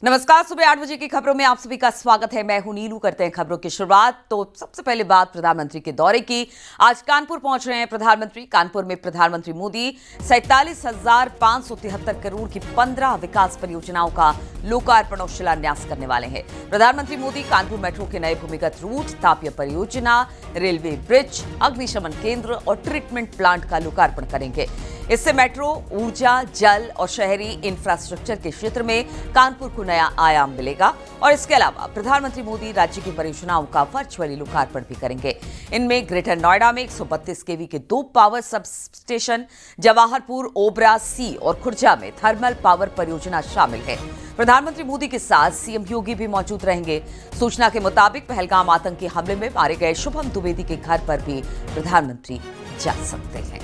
नमस्कार। सुबह 8 बजे की खबरों में आप सभी का स्वागत है। मैं हूं नीलू। करते हैं खबरों की शुरुआत। तो सबसे पहले बात प्रधानमंत्री के दौरे की। आज कानपुर पहुंच रहे हैं प्रधानमंत्री। कानपुर में प्रधानमंत्री मोदी 47,573 करोड़ की 15 विकास परियोजनाओं का लोकार्पण और शिलान्यास करने वाले हैं। प्रधानमंत्री मोदी कानपुर मेट्रो के नए भूमिगत रूट, तापीय परियोजना, रेलवे ब्रिज, अग्निशमन केंद्र और ट्रीटमेंट प्लांट का लोकार्पण करेंगे। इससे मेट्रो, ऊर्जा, जल और शहरी इंफ्रास्ट्रक्चर के क्षेत्र में कानपुर को नया आयाम मिलेगा। और इसके अलावा प्रधानमंत्री मोदी राज्य की परियोजनाओं का वर्चुअली लोकार्पण भी करेंगे। इनमें ग्रेटर नोएडा में 132 केवी के 2 power sub station, Jawaharpur, Obra सी और खुर्जा में थर्मल पावर परियोजना शामिल है। प्रधानमंत्री मोदी के साथ सीएम योगी भी मौजूद रहेंगे। सूचना के मुताबिक पहलगाम आतंकी हमले में मारे गए शुभम द्विवेदी के घर पर भी प्रधानमंत्री जा सकते हैं।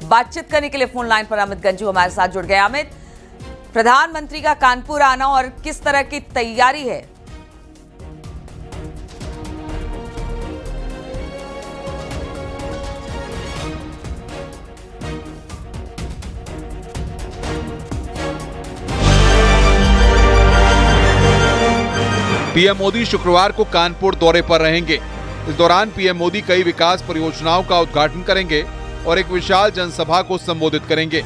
बातचीत करने के लिए फोन लाइन पर अमित गंजू हमारे साथ जुड़ गए। अमित, प्रधानमंत्री का कानपुर आना और किस तरह की तैयारी है? पीएम मोदी शुक्रवार को कानपुर दौरे पर रहेंगे। इस दौरान पीएम मोदी कई विकास परियोजनाओं का उद्घाटन करेंगे और एक विशाल जनसभा को संबोधित करेंगे।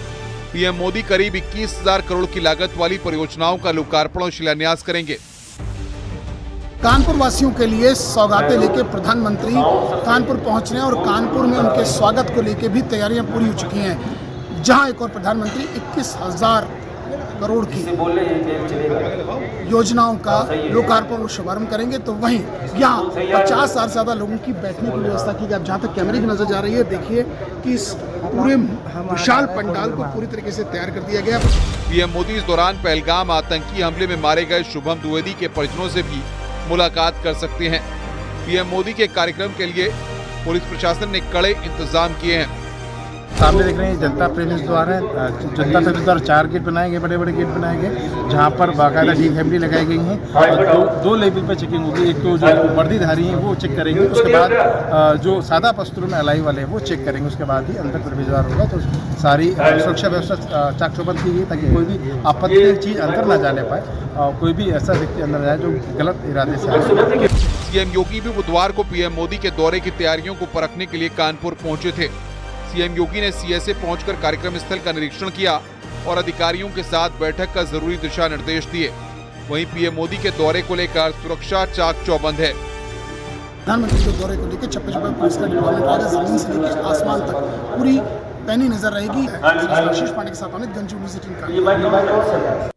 पीएम मोदी करीब 21,000 करोड़ की लागत वाली परियोजनाओं का लोकार्पण और शिलान्यास करेंगे। कानपुर वासियों के लिए सौगातें लेके प्रधानमंत्री कानपुर पहुंच रहे हैं और कानपुर में उनके स्वागत को लेके भी तैयारियां पूरी हो चुकी हैं। जहां एक और प्रधानमंत्री 21,000 करोड़ की योजनाओं का लोकार्पण और शुभारंभ करेंगे, तो वहीं यहाँ 50,000 से ज्यादा लोगों की बैठने की व्यवस्था की गई। जहाँ तक कैमरे की नजर जा रही है, देखिए कि इस पूरे विशाल पंडाल को पूरी तरीके से तैयार कर दिया गया। पीएम मोदी इस दौरान पहलगाम आतंकी हमले में मारे गए शुभम द्विवेदी के परिजनों से भी मुलाकात कर सकते हैं। पीएम मोदी के कार्यक्रम के लिए पुलिस प्रशासन ने कड़े इंतजाम किए हैं। सामने देख रहे हैं जनता प्रेमिस द्वारा 4 गेट बनाए गए, बड़े बड़े गेट बनाए गए, जहां पर बाकायदा डी लगाई गई हैं और दो लेवल पर चेकिंग होगी। एक तो जो वर्दीधारी हैं वो चेक करेंगे, उसके बाद जो सादा वस्त्रों में अलाई वाले हैं वो चेक करेंगे, उसके बाद ही अंदर प्रवेश द्वार होगा। तो सारी सुरक्षा व्यवस्था चाक चौबंद की गई ताकि कोई भी आपत्तिजनक चीज़ अंदर ना जाने पाए और कोई भी ऐसा व्यक्ति अंदर जाए जो गलत इरादे से आए। सीएम योगी भी बुधवार को पीएम मोदी के दौरे की तैयारियों को परखने के लिए कानपुर पहुंचे थे। सीएम योगी ने सीएसए पहुंचकर कार्यक्रम स्थल का निरीक्षण किया और अधिकारियों के साथ बैठक का जरूरी दिशा निर्देश दिए। वहीं पीएम मोदी के दौरे को लेकर सुरक्षा चाक चौबंद है। प्रधानमंत्री के दौरे को लेकर चप्पे चप्पे पुलिस का डिप्लॉयमेंट रहेगा। जमीन से लेकर आसमान तक पूरी पैनी नजर रहेगी। आशीष पांडे के साथ अमित गंजू, न्यूज़ 18।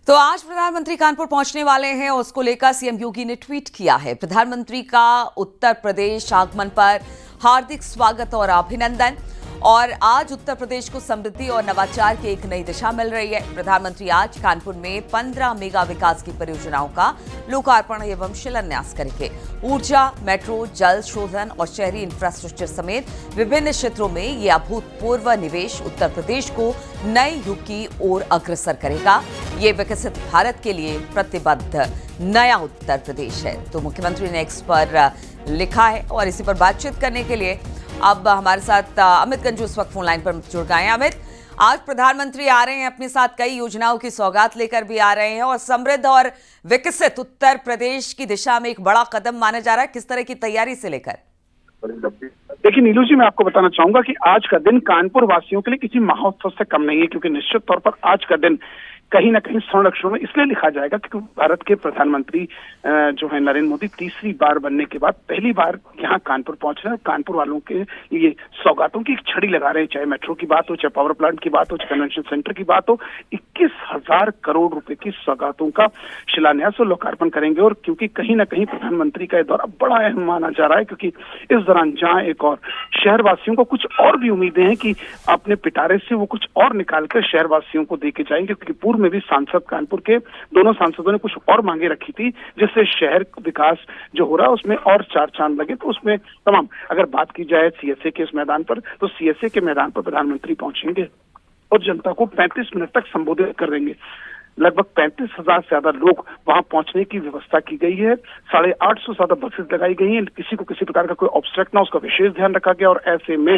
तो आज प्रधानमंत्री कानपुर पहुंचने वाले हैं और उसको लेकर सीएम योगी ने ट्वीट किया है। प्रधानमंत्री का उत्तर प्रदेश आगमन पर हार्दिक स्वागत और अभिनंदन। और आज उत्तर प्रदेश को समृद्धि और नवाचार की एक नई दिशा मिल रही है। प्रधानमंत्री आज कानपुर में 15 मेगा विकास की परियोजनाओं का लोकार्पण एवं शिलान्यास करेंगे। ऊर्जा, मेट्रो, जल शोधन और शहरी इंफ्रास्ट्रक्चर समेत विभिन्न क्षेत्रों में ये अभूतपूर्व निवेश उत्तर प्रदेश को नए युग की ओर अग्रसर करेगा। ये विकसित भारत के लिए प्रतिबद्ध नया उत्तर प्रदेश है, तो मुख्यमंत्री ने एक्स पर लिखा है। और इसी पर बातचीत करने के लिए अब हमारे साथ अमित गंजू इस वक्त फोन लाइन पर जुड़ गए हैं। अमित, आज प्रधानमंत्री आ रहे हैं, अपने साथ कई योजनाओं की सौगात लेकर भी आ रहे हैं और समृद्ध और विकसित उत्तर प्रदेश की दिशा में एक बड़ा कदम माना जा रहा है। किस तरह की तैयारी से लेकर? देखिए नीलू जी, मैं आपको बताना चाहूंगा कि आज का दिन कानपुर वासियों के लिए किसी महोत्सव से कम नहीं है, क्योंकि निश्चित तौर पर आज का दिन कहीं ना कहीं स्वर्ण अक्षरों में इसलिए लिखा जाएगा क्योंकि भारत के प्रधानमंत्री जो है नरेंद्र मोदी तीसरी बार बनने के बाद पहली बार यहाँ कानपुर पहुंच रहे हैं। कानपुर वालों के लिए सौगातों की एक छड़ी लगा रहे हैं, चाहे मेट्रो की बात हो, चाहे पावर प्लांट की बात हो, चाहे कन्वेंशन सेंटर की बात हो। 21,000 करोड़ रुपए की सौगातों का शिलान्यास और लोकार्पण करेंगे। और क्योंकि कहीं ना कहीं प्रधानमंत्री का दौरा बड़ा अहम माना जा रहा है, क्योंकि इस दौरान जहाँ एक और शहरवासियों को कुछ और भी उम्मीदें हैं कि अपने पिटारे से वो कुछ और निकालकर शहरवासियों को दे के जाएंगे, क्योंकि पूर्व में भी सांसद कानपुर के दोनों सांसदों ने कुछ और मांगे रखी थी, जिससे शहर विकास जो हो रहा है उसमें और चार चांद लगे। तो उसमें तमाम अगर बात की जाए सीएसए के इस मैदान पर, तो सीएसए के मैदान पर प्रधानमंत्री पहुंचेंगे और जनता को 35 मिनट तक संबोधित कर देंगे। लगभग 35,000 से ज्यादा लोग वहां पहुंचने की व्यवस्था की गई है। 850 से ज्यादा बसेस लगाई गई हैं। किसी को किसी प्रकार का कोई ऑब्स्ट्रक्ट ना, उसका विशेष ध्यान रखा गया। और ऐसे में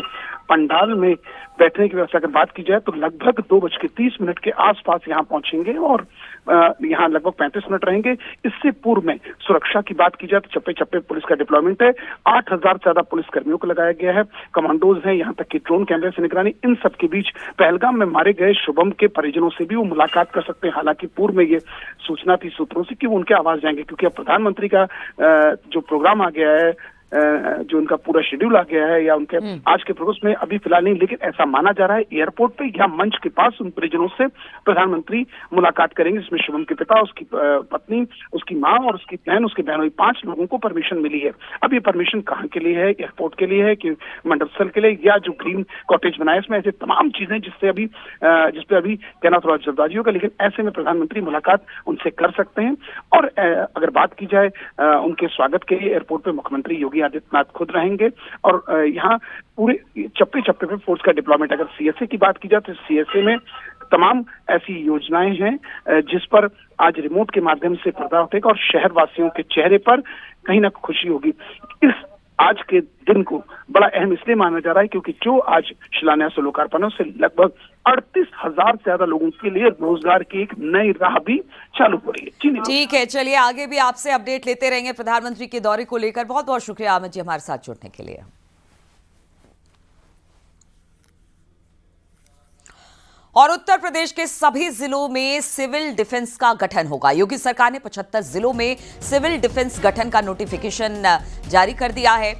पंडाल में बैठने की व्यवस्था अगर बात की जाए तो लगभग 2:30 के आसपास यहाँ पहुंचेंगे और यहाँ लगभग 35 मिनट रहेंगे। इससे पूर्व में सुरक्षा की बात की जाए तो चप्पे चप्पे पुलिस का डिप्लॉयमेंट है। 8,000 से ज्यादा पुलिस कर्मियों को लगाया गया है। कमांडोज हैं, यहाँ तक कि ड्रोन कैमरे से निगरानी। इन सब के बीच पहलगाम में मारे गए शुभम के परिजनों से भी वो मुलाकात कर सकते हैं। हालांकि पूर्व में ये सूचना थी सूत्रों से कि वो उनके आवास जाएंगे, क्योंकि अब प्रधानमंत्री का जो प्रोग्राम आ गया है, जो उनका पूरा शेड्यूल आ गया है या उनके आज के प्रोग्राम में अभी फिलहाल नहीं, लेकिन ऐसा माना जा रहा है एयरपोर्ट पे या मंच के पास उन परिजनों से प्रधानमंत्री मुलाकात करेंगे, जिसमें शुभम के पिता, उसकी पत्नी, उसकी मां और उसकी बहन, उसके बहनों, 5 लोगों को परमिशन मिली है। अब ये परमिशन कहाँ के लिए है? एयरपोर्ट के लिए है कि मंडप स्थल के लिए, या जो ग्रीन कॉटेज बनाया इसमें ऐसे तमाम चीजें जिसपे अभी कहना थोड़ा जल्दबाजी होगा, लेकिन ऐसे में प्रधानमंत्री मुलाकात उनसे कर सकते हैं। और अगर बात की जाए उनके स्वागत के लिए एयरपोर्ट पे मुख्यमंत्री योगी आदित्यनाथ खुद रहेंगे और यहाँ पूरे चप्पे चप्पे पे फोर्स का डिप्लॉयमेंट। अगर सीएसए की बात की जाए तो सीएसए में तमाम ऐसी योजनाएं हैं जिस पर आज रिमोट के माध्यम से पर्दा उठेगा और शहरवासियों के चेहरे पर कहीं ना खुशी होगी। इस आज के दिन को बड़ा अहम इसलिए माना जा रहा है क्योंकि जो आज शिलान्यास और लोकार्पण है उससे लगभग 38,000 से ज्यादा लोगों के लिए रोजगार की एक नई राह भी चालू हो रही है। ठीक है, चलिए आगे भी आपसे अपडेट लेते रहेंगे प्रधानमंत्री के दौरे को लेकर। बहुत बहुत शुक्रिया अमित जी हमारे साथ जुड़ने के लिए। और उत्तर प्रदेश के सभी जिलों में सिविल डिफेंस का गठन होगा। योगी सरकार ने 75 जिलों में सिविल डिफेंस गठन का नोटिफिकेशन जारी कर दिया है।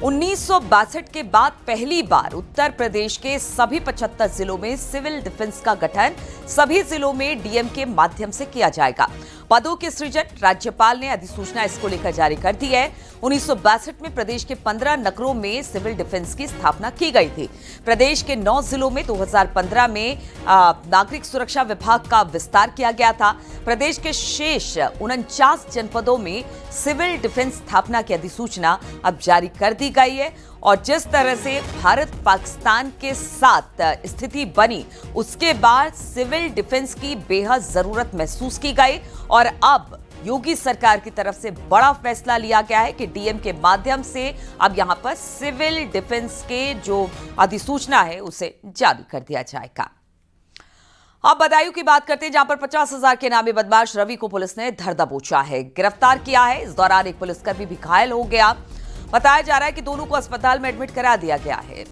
1962 के बाद पहली बार उत्तर प्रदेश के सभी 75 जिलों में सिविल डिफेंस का गठन सभी जिलों में डीएम के माध्यम से किया जाएगा। पदों के सृजन राज्यपाल ने अधिसूचना इसको लेकर जारी कर दी है। 1962 में प्रदेश के 15 नगरों में सिविल डिफेंस की स्थापना की गई थी। प्रदेश के 9 जिलों में 2015 में नागरिक सुरक्षा विभाग का विस्तार किया गया था। प्रदेश के शेष 49 जनपदों में सिविल डिफेंस स्थापना की अधिसूचना अब जारी कर दी गई है। और जिस तरह से भारत पाकिस्तान के साथ स्थिति बनी उसके बाद सिविल डिफेंस की बेहद जरूरत महसूस की गई और अब योगी सरकार की तरफ से बड़ा फैसला लिया गया है कि डीएम के माध्यम से अब यहां पर सिविल डिफेंस के जो अधिसूचना है उसे जारी कर दिया जाएगा। अब बदायूं की बात करते हैं जहां पर 50,000 के नामी बदमाश रवि को पुलिस ने धर दबोचा है, गिरफ्तार किया है। इस दौरान एक पुलिसकर्मी भी घायल हो गया। बताया जा रहा है कि दोनों को अस्पताल में एडमिट करा दिया गया है।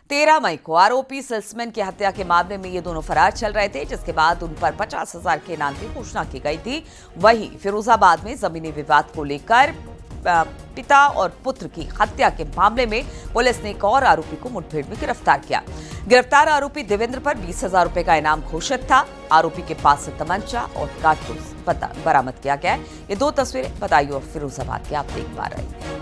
13 मई को आरोपी सेल्समैन की हत्या के मामले में ये दोनों फरार चल रहे थे, जिसके बाद उन पर 50,000 के इनाम की घोषणा की गई थी। वहीं फिरोजाबाद में जमीनी विवाद को लेकर पिता और पुत्र की हत्या के मामले में पुलिस ने एक और आरोपी को मुठभेड़ में गिरफ्तार किया। गिरफ्तार आरोपी देवेंद्र पर 20,000 रुपए का इनाम घोषित था। आरोपी के पास से तमंचा और कारतूस बरामद किया गया है। ये 2 तस्वीरें बदायूं और फिरोजाबाद की आप देख पा रहे हैं।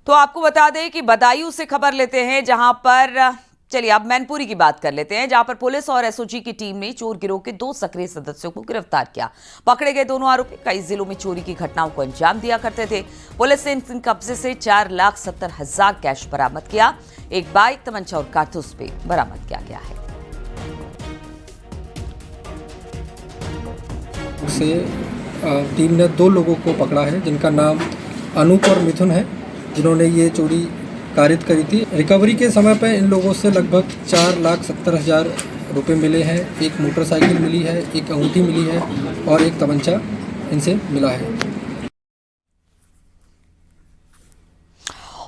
तो आपको बता दें कि बदायूं से खबर लेते हैं जहां पर चलिए अब मैनपुरी की बात कर लेते हैं, जहां पर पुलिस और एसओजी की टीम ने चोर गिरोह के 2 सक्रिय सदस्यों को गिरफ्तार किया। पकड़े गए दोनों आरोपी कई जिलों में चोरी की घटनाओं को अंजाम दिया करते थे। पुलिस ने इन कब्जे से 4,70,000 कैश बरामद किया। एक बाइक, तमंचा और कारतूस भी बरामद किया गया है। टीम ने 2 लोगों को पकड़ा है जिनका नाम अनूप और मिथुन है, जिन्होंने ये चोरी कारित करी थी। रिकवरी के समय पे इन लोगों से लगभग 4,70,000 रुपये मिले हैं। एक मोटरसाइकिल मिली है, एक अंगूठी मिली है और एक तमंचा इनसे मिला है।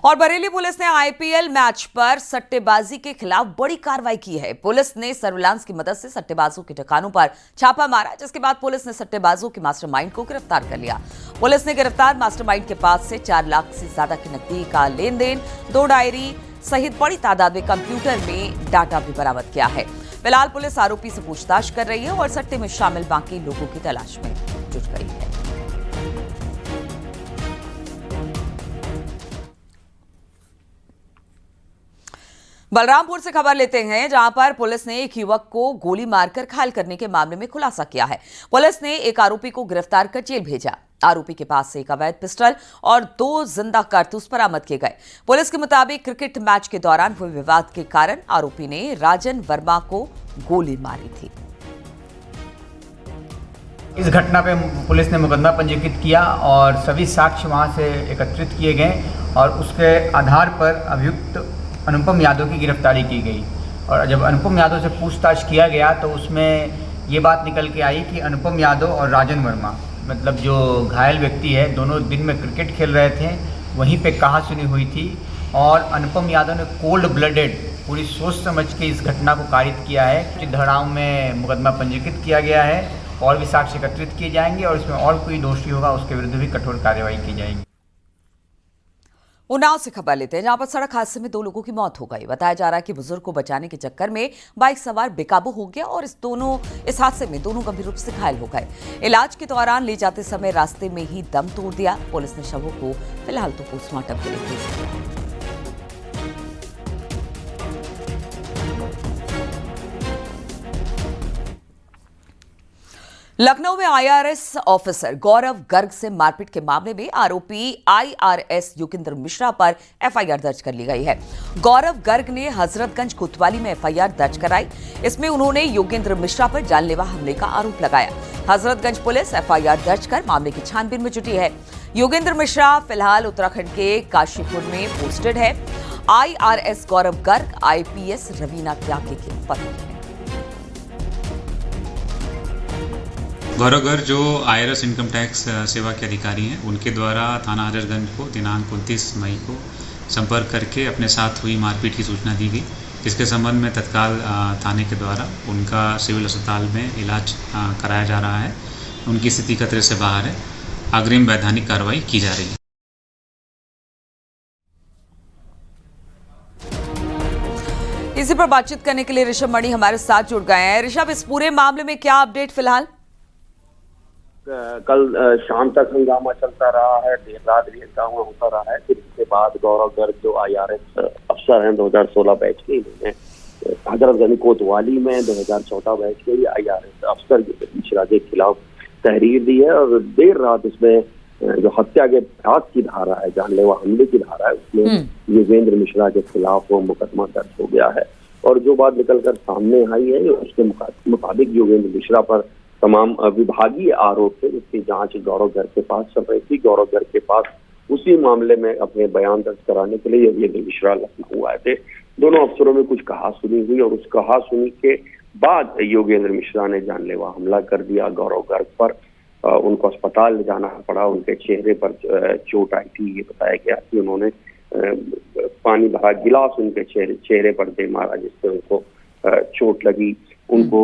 और बरेली पुलिस ने आईपीएल मैच पर सट्टेबाजी के खिलाफ बड़ी कार्रवाई की है। पुलिस ने सर्विलांस की मदद से सट्टेबाजों के ठिकानों पर छापा मारा, जिसके बाद पुलिस ने सट्टेबाजों के मास्टरमाइंड को गिरफ्तार कर लिया। पुलिस ने गिरफ्तार मास्टरमाइंड के पास से 4 लाख से ज्यादा की नकदी का लेन देन, 2 डायरी सहित बड़ी तादाद में कंप्यूटर में डाटा भी बरामद किया है। फिलहाल पुलिस आरोपी से पूछताछ कर रही है और सट्टे में शामिल बाकी लोगों की तलाश में जुट गई है। बलरामपुर से खबर लेते हैं, जहां पर पुलिस ने एक युवक को गोली मारकर घायल करने के मामले में खुलासा किया है। पुलिस ने एक आरोपी को गिरफ्तार कर जेल भेजा। आरोपी के पास से एक अवैध पिस्टल और 2 जिंदा कारतूस बरामद किए गए। पुलिस के मुताबिक क्रिकेट मैच के दौरान हुए विवाद के कारण आरोपी ने राजन वर्मा को गोली मारी थी। इस घटना पे पुलिस ने मुकदमा पंजीकृत किया और सभी साक्ष्य वहां से एकत्रित किए गए और उसके आधार पर अभियुक्त अनुपम यादव की गिरफ्तारी की गई। और जब अनुपम यादव से पूछताछ किया गया तो उसमें ये बात निकल के आई कि अनुपम यादव और राजन वर्मा, मतलब जो घायल व्यक्ति है, दोनों दिन में क्रिकेट खेल रहे थे, वहीं पे कहासुनी हुई थी और अनुपम यादव ने कोल्ड ब्लडेड पूरी सोच समझ के इस घटना को कारित किया है। इस धाराओं में मुकदमा पंजीकृत किया गया है और भी साक्ष्य एकत्रित किए जाएंगे और इसमें और कोई दोषी होगा उसके विरुद्ध भी कठोर कार्रवाई की जाएगी। उन्नाव से खबर लेते हैं, जहां पर सड़क हादसे में 2 लोगों की मौत हो गई। बताया जा रहा है कि बुजुर्ग को बचाने के चक्कर में बाइक सवार बेकाबू हो गया और इस हादसे में दोनों गंभीर रूप से घायल हो गए। इलाज के दौरान ले जाते समय रास्ते में ही दम तोड़ दिया। पुलिस ने शवों को फिलहाल तो पोस्टमार्टम के लिए भेज दिया। लखनऊ में आईआरएस ऑफिसर गौरव गर्ग से मारपीट के मामले में आरोपी आईआरएस योगेंद्र मिश्रा पर एफआईआर दर्ज कर ली गई है। गौरव गर्ग ने हजरतगंज कोतवाली में एफआईआर दर्ज कराई। इसमें उन्होंने योगेंद्र मिश्रा पर जानलेवा हमले का आरोप लगाया। हजरतगंज पुलिस एफआईआर दर्ज कर मामले की छानबीन में जुटी है। योगेंद्र मिश्रा फिलहाल उत्तराखंड के काशीपुर में पोस्टेड है। आईआरएस गौरव गर्ग आईपीएस रवीना त्यागी के पति हैं। गौरव गर्ग जो आईआरएस इनकम टैक्स सेवा के अधिकारी हैं, उनके द्वारा थाना हजरतगंज को दिनांक 29 मई को संपर्क करके अपने साथ हुई मारपीट की सूचना दी गई, जिसके संबंध में तत्काल थाने के द्वारा उनका सिविल अस्पताल में इलाज कराया जा रहा है। उनकी स्थिति खतरे से बाहर है। अग्रिम वैधानिक कार्रवाई की जा रही है। इसी पर बातचीत करने के लिए ऋषभ मणि हमारे साथ जुड़ गए हैं। ऋषभ, इस पूरे मामले में क्या अपडेट फिलहाल? कल शाम तक हंगामा चलता रहा है, देर रात भी हंगामा होता रहा है। फिर इसके बाद गौरव गर्ग जो आईआरएस अफसर हैं 2016 बैच के, इन्होंने हजरतगंज कोतवाली में 2014 बैच के आईआरएस अफसर मिश्रा के खिलाफ तहरीर दी है और देर रात उसमें जो हत्या के प्रयास की धारा है, जानलेवा हमले की धारा है, उसमें योगेंद्र मिश्रा के खिलाफ वो मुकदमा दर्ज हो गया है। और जो बात निकलकर सामने आई है उसके मुताबिक योगेंद्र मिश्रा पर तमाम विभागीय आरोप थे, जिसकी जांच गौरव गर्ग के पास चल रही थी। गौरव गर्ग के पास उसी मामले में अपने बयान दर्ज कराने के लिए योगेंद्र मिश्रा लखनऊ आए थे। दोनों अफसरों में कुछ कहासुनी हुई और उस कहासुनी के बाद योगेंद्र मिश्रा ने जानलेवा हमला कर दिया गौरव गर्ग पर। उनको अस्पताल ले जाना पड़ा। उनके चेहरे पर चोट आई थी। ये बताया गया कि उन्होंने पानी भरा गिलास उनके चेहरे पर दे मारा, जिससे उनको चोट लगी। उनको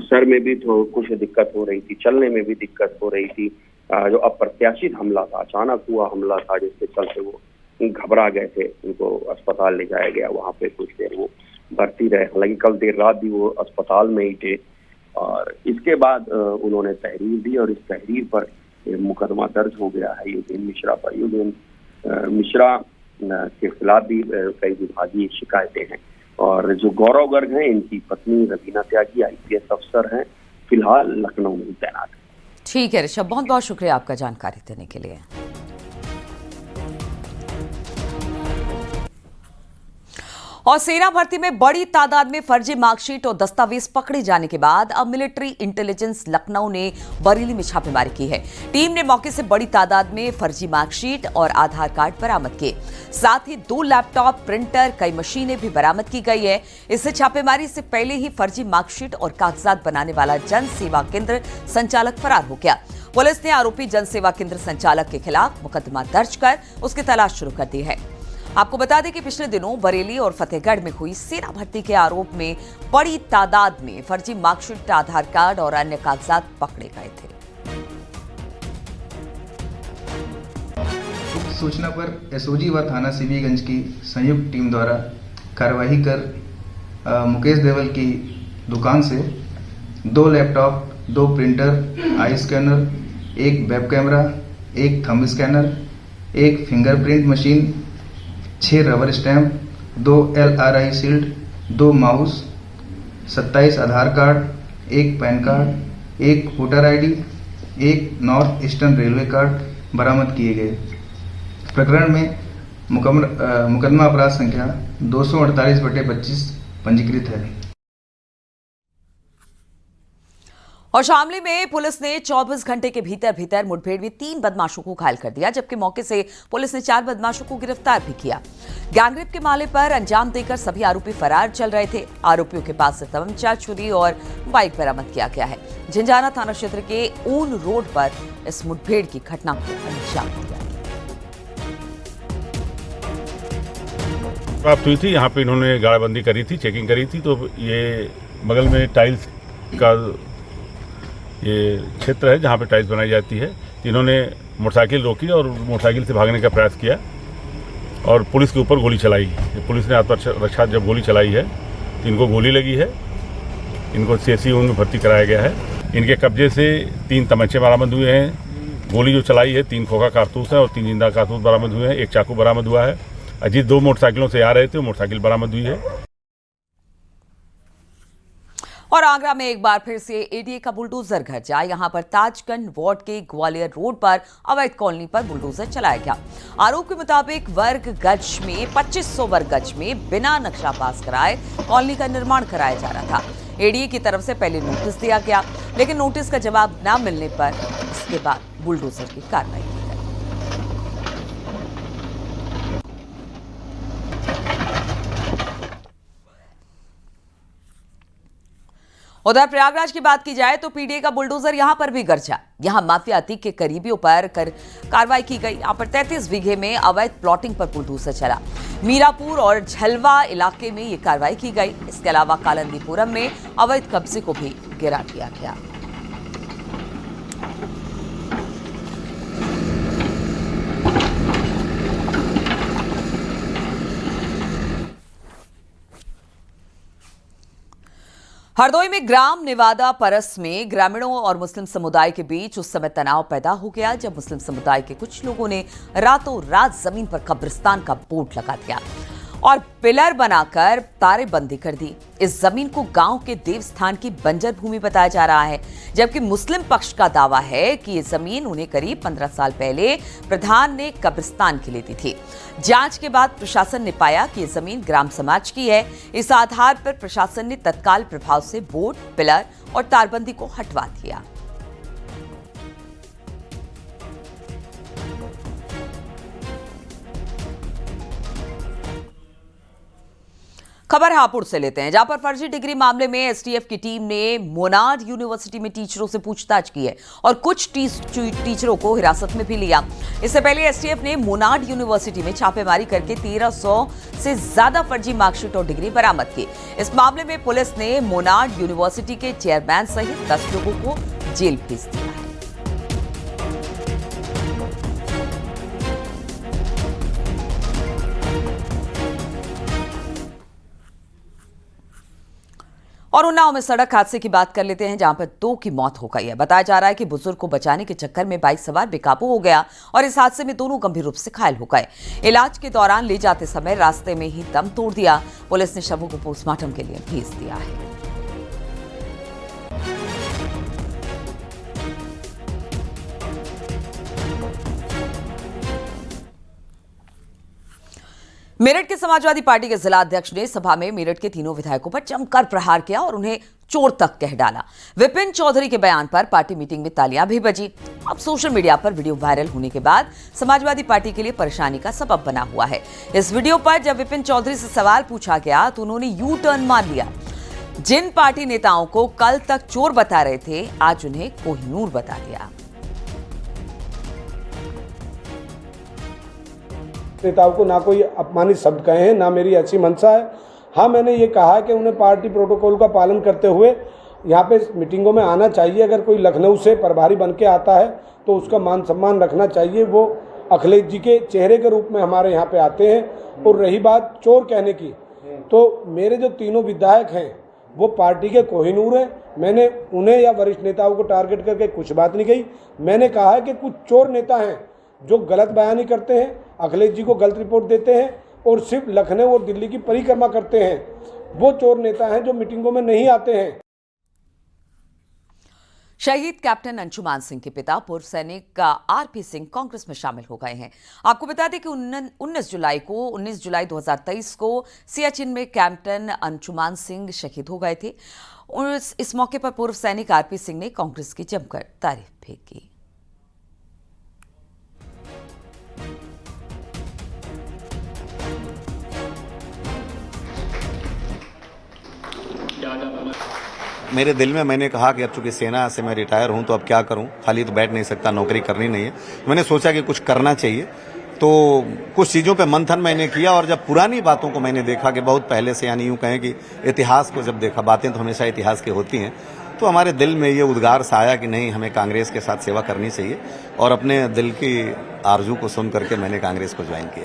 सर में भी कुछ दिक्कत हो रही थी, चलने में भी दिक्कत हो रही थी। जो अप्रत्याशित हमला था, अचानक हुआ हमला था, जिसके चलते वो घबरा गए थे। उनको अस्पताल ले जाया गया, वहाँ पे कुछ देर वो भर्ती रहे। हालांकि कल देर रात भी वो अस्पताल में ही थे और इसके बाद उन्होंने तहरीर दी और इस तहरीर पर मुकदमा दर्ज हो गया है योगेंद्र मिश्रा पर। योगेंद्र मिश्रा के खिलाफ भी कई विभागीय शिकायतें हैं और जो गौरव गर्ग हैं, इनकी पत्नी रवीना त्यागी आईपीएस अफसर हैं, फिलहाल लखनऊ में तैनात है। ठीक है ऋषभ, बहुत बहुत शुक्रिया आपका जानकारी देने के लिए। और सेना भर्ती में बड़ी तादाद में फर्जी मार्कशीट और दस्तावेज पकड़े जाने के बाद अब मिलिट्री इंटेलिजेंस लखनऊ ने बरेली में छापेमारी की है। टीम ने मौके से बड़ी तादाद में फर्जी मार्कशीट और आधार कार्ड बरामद किए। साथ ही 2 लैपटॉप, प्रिंटर, कई मशीनें भी बरामद की गई है। इससे छापेमारी से पहले ही फर्जी मार्कशीट और कागजात बनाने वाला जन सेवा केंद्र संचालक फरार हो गया। पुलिस ने आरोपी जन सेवा केंद्र संचालक के खिलाफ मुकदमा दर्ज कर उसकी तलाश शुरू कर दी है। आपको बता दें कि पिछले दिनों बरेली और फतेहगढ़ में हुई सेना भर्ती के आरोप में बड़ी तादाद में फर्जी मार्कशीट, आधार कार्ड और अन्य कागजात पकड़े गए थे। सूचना पर एसओजी व थाना सीबीगंज की संयुक्त टीम द्वारा कार्रवाई कर मुकेश देवल की दुकान से 2 laptop, 2 printer, eye scanner, 1 web camera, 1 thumb scanner, 1 fingerprint machine, 6 rubber stamp 2 LRI shield, 2 mouse, 27 Aadhaar card, 1 PAN card, 1 voter ID, 1 north eastern railway card बरामद किए गए। प्रकरण में मुकदमा अपराध संख्या 248/25 पंजीकृत है। और शामली में पुलिस ने 24 घंटे के भीतर मुठभेड़ में 3 बदमाशों को घायल कर दिया, जबकि मौके से पुलिस ने 4 बदमाशों को गिरफ्तार भी किया। गैंगरेप के मामले पर अंजाम देकर सभी आरोपी फरार चल रहे थे। आरोपियों के पास से तमंचा, छुरी और बाइक बरामद किया गया है। झंझाना थाना क्षेत्र के ऊन रोड पर इस मुठभेड़ की घटना को अंजाम दिया। प्राप्त हुई थी, यहाँ पे इन्होंने गाड़ाबंदी करी थी, चेकिंग करी थी, तो ये बगल में टाइल्स का ये क्षेत्र है जहाँ पे टाइल्स बनाई जाती है। इन्होंने मोटरसाइकिल रोकी और मोटरसाइकिल से भागने का प्रयास किया और पुलिस के ऊपर गोली चलाई। पुलिस ने आत्मरक्षा जब गोली चलाई है तो इनको गोली लगी है। इनको CSU में भर्ती कराया गया है। इनके कब्जे से 3 तमंचे बरामद हुए हैं। गोली जो चलाई है 3 खोखा कारतूस है और 3 जिंदा कारतूस बरामद हुए हैं। 1 चाकू बरामद हुआ है। अजीत 2 मोटरसाइकिलों से आ रहे थे, मोटरसाइकिल बरामद हुई है। और आगरा में एक बार फिर से ADA का बुलडोजर घर जा। यहां पर ताजगंज वार्ड के ग्वालियर रोड पर अवैध कॉलोनी पर बुलडोजर चलाया गया। आरोप के मुताबिक वर्ग गज में 2500 वर्ग गज में बिना नक्शा पास कराए कॉलोनी का निर्माण कराया जा रहा था। ADA की तरफ से पहले नोटिस दिया गया, लेकिन नोटिस का जवाब न मिलने पर इसके बाद बुलडोजर की कार्रवाई की गई। उधर प्रयागराज की बात की जाए तो PDA का बुलडोजर यहां पर भी गरजा। यहां माफिया अतीक के करीबियों पर कार्रवाई की गई। यहां पर 33 बीघे में अवैध प्लॉटिंग पर बुलडोजर चला। मीरापुर और झलवा इलाके में ये कार्रवाई की गई। इसके अलावा कालंदीपुरम में अवैध कब्जे को भी गिरा दिया गया। हरदोई में ग्राम निवादा परस में ग्रामीणों और मुस्लिम समुदाय के बीच उस समय तनाव पैदा हो गया जब मुस्लिम समुदाय के कुछ लोगों ने रातों रात जमीन पर कब्रिस्तान का बोर्ड लगा दिया और पिलर बनाकर तारेबंदी कर दी। इस जमीन को गांव के देवस्थान की बंजर भूमि बताया जा रहा है, जबकि मुस्लिम पक्ष का दावा है कि ये जमीन उन्हें करीब 15 साल पहले प्रधान ने कब्रिस्तान के लिए दी थी। जांच के बाद प्रशासन ने पाया कि ये जमीन ग्राम समाज की है। इस आधार पर प्रशासन ने तत्काल प्रभाव से बोर्ड, पिलर और तारबंदी को हटवा दिया। खबर हापुड़ से लेते हैं, जहां पर फर्जी डिग्री मामले में STF की टीम ने मोनाड यूनिवर्सिटी में टीचरों से पूछताछ की है और कुछ टीचरों को हिरासत में भी लिया। इससे पहले STF ने मोनाड यूनिवर्सिटी में छापेमारी करके 1300 से ज्यादा फर्जी मार्कशीट और डिग्री बरामद की। इस मामले में पुलिस ने मोनाड यूनिवर्सिटी के चेयरमैन सहित 10 लोगों को जेल भेज दिया है। और उन्नाव में सड़क हादसे की बात कर लेते हैं, जहां पर 2 की मौत हो गई है। बताया जा रहा है कि बुजुर्ग को बचाने के चक्कर में बाइक सवार बेकाबू हो गया और इस हादसे में दोनों गंभीर रूप से घायल हो गए। इलाज के दौरान ले जाते समय रास्ते में ही दम तोड़ दिया। पुलिस ने शवों को पोस्टमार्टम के लिए भेज दिया है। मेरठ के समाजवादी पार्टी के जिला अध्यक्ष ने सभा में मेरठ के तीनों विधायकों पर जमकर प्रहार किया और उन्हें चोर तक कह डाला। विपिन चौधरी के बयान पर पार्टी मीटिंग में तालियां भी बजी। अब सोशल मीडिया पर वीडियो वायरल होने के बाद समाजवादी पार्टी के लिए परेशानी का सबब बना हुआ है। इस वीडियो पर जब विपिन चौधरी से सवाल पूछा गया तो उन्होंने यू टर्न मार लिया। जिन पार्टी नेताओं को कल तक चोर बता रहे थे, आज उन्हें कोहिनूर बता दिया। नेताओं को ना कोई अपमानित शब्द कहे हैं, ना मेरी अच्छी मंशा है। हाँ, मैंने ये कहा कि उन्हें पार्टी प्रोटोकॉल का पालन करते हुए यहाँ पे मीटिंगों में आना चाहिए। अगर कोई लखनऊ से प्रभारी बन के आता है तो उसका मान सम्मान रखना चाहिए। वो अखिलेश जी के चेहरे के रूप में हमारे यहाँ पे आते हैं। और रही बात चोर कहने की, तो मेरे जो तीनों विधायक हैं वो पार्टी के कोहिनूर हैं। मैंने उन्हें या वरिष्ठ नेताओं को टारगेट करके कुछ बात नहीं कही। मैंने कहा है कि कुछ चोर नेता हैं जो गलत बयानी करते हैं, अखिलेश जी को गलत रिपोर्ट देते हैं और सिर्फ लखनऊ और दिल्ली की परिक्रमा करते हैं, वो चोर नेता हैं जो मीटिंगों में नहीं आते हैं। शहीद कैप्टन अंशुमान सिंह के पिता पूर्व सैनिक आरपी सिंह कांग्रेस में शामिल हो गए हैं। आपको बता दें कि 19 जुलाई 2023 को सियाचिन में कैप्टन अंशुमान सिंह शहीद हो गए थे। इस मौके पर पूर्व सैनिक आरपी सिंह ने कांग्रेस की जमकर तारीफ भी की। मेरे दिल में मैंने कहा कि अब चूंकि सेना से मैं रिटायर हूं तो अब क्या करूं, खाली तो बैठ नहीं सकता, नौकरी करनी नहीं है। मैंने सोचा कि कुछ करना चाहिए, तो कुछ चीज़ों पे मंथन मैंने किया और जब पुरानी बातों को मैंने देखा कि बहुत पहले से, यानी यूं कहें कि इतिहास को जब देखा, बातें तो हमेशा इतिहास की होती हैं, तो हमारे दिल में ये उद्गार सा आया कि नहीं, हमें कांग्रेस के साथ सेवा करनी चाहिए और अपने दिल की आरजू को सुन करके मैंने कांग्रेस को ज्वाइन किया।